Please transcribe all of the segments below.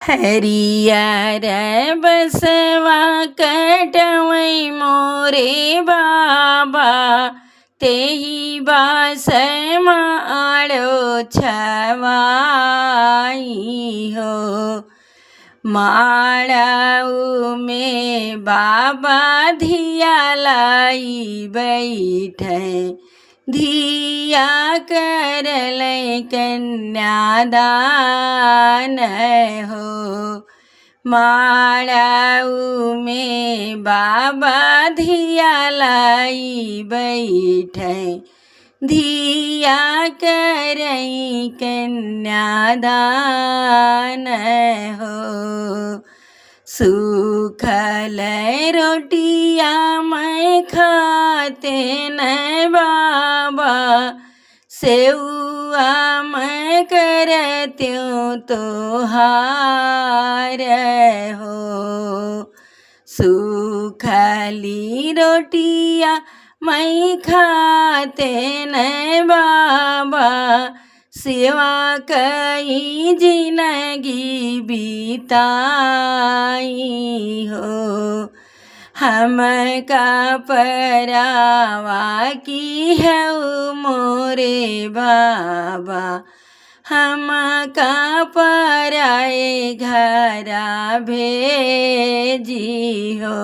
हरियर बसवा कटवै मोरे बाबा, तेही बास माड़ो छवाई हो। माड़ाऊ में बाबा धिया लाई बैठे, धिया करल कन्यादान हो। माड़ाऊ में बाबा धिया लाई बैठे, धिया करई कन्यादान हो। सूखल रोटिया मैं खाते न बाबा, सेउआ मैं करत्यूँ तोहार हो। सूखली रोटिया मैं खाते न बाबा, सेवा कई जिंदगी बीताई हो। हम का परावा की है मोरे बाबा, हम का पराए घरा भेजी हो।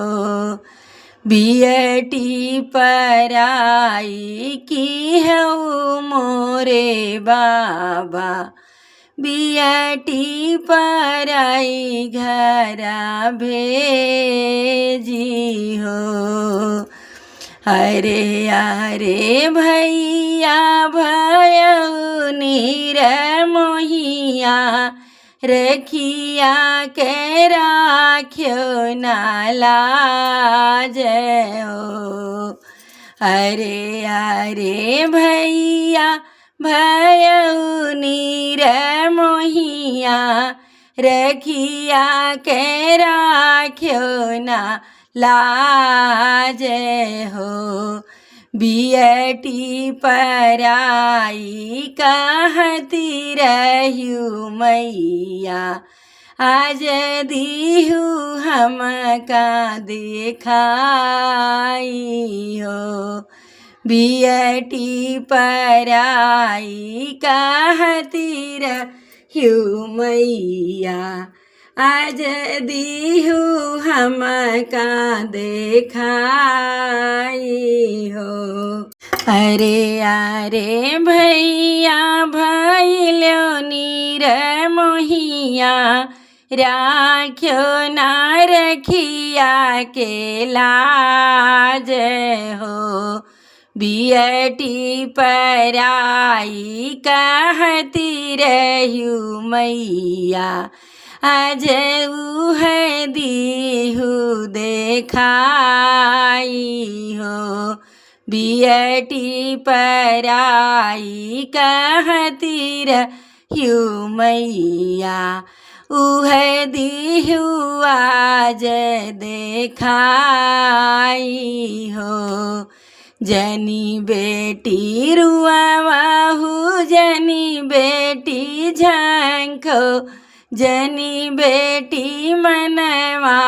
बियटी पराई की है मोरे बाबा, बियटी पराई घरा भेजी हो। अरे अरे भैया भयऊ नीर मोहिया, रखिया के राख्यो ना लाज हो। अरे अरे भैया भयऊ नीर मोहिया, रखिया के राख्यो ना लाज हो। बियटी पराई कहती रह्यू मैया, आज दीहू हम का देखाई हो। बियटी पराई कहती रह्यू मैया, आज दीहू हम का देखाई हो। अरे अरे भैया भैलो नीर मोहिया, राख्यो ना रखिया के लाज हो। बियटी पराई कहती रह्यू मैया, आज उह दीहू देखाई हो। बियटी पराई कहती रह्यू मैया, उह दीहू आज देखाई हो। जनी बेटी रुआवाहू, जनी बेटी झंखो, जनी बेटी मनवा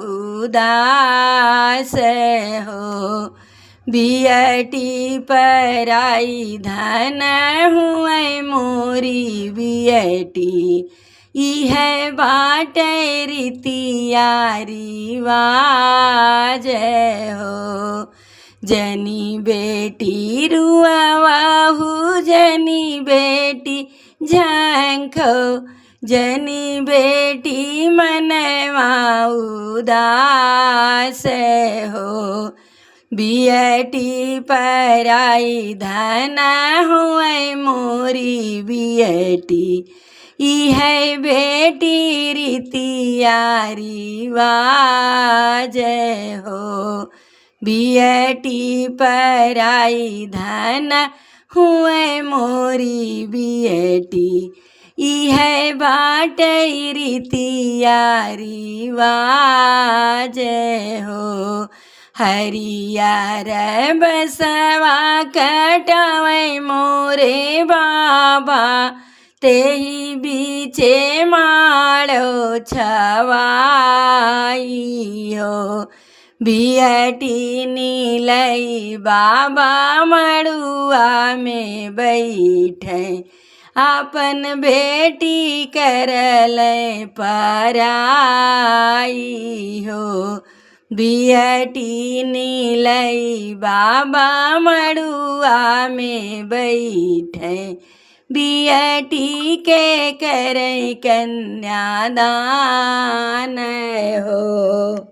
उदास हो। बियटी पराई धन हुए मोरी बियटी, इह बाट रीतिया रिवाज हो। जनी बेटी रुआवाहू, जनी बेटी झंखो, जनी बेटी मनवा उदास हो। बियटी पराई धन हुए मोरी बियटी, इह बेटी रीतिया रिवाज हो। बियटी पराई धन हुए मोरी बियटी, इह बाट रीतिया रिवाज हो। हरियर बसवा कटवै मोरे बाबा, तेही बीचे माळो छवाई हो बिहटीनी लई बाबा मड़ुआ में बैठे आपन बेटी करल पराई हो बिहटीनी लई बाबा मड़ुआ में बैठे बिहटी के करे कन्यादान हो।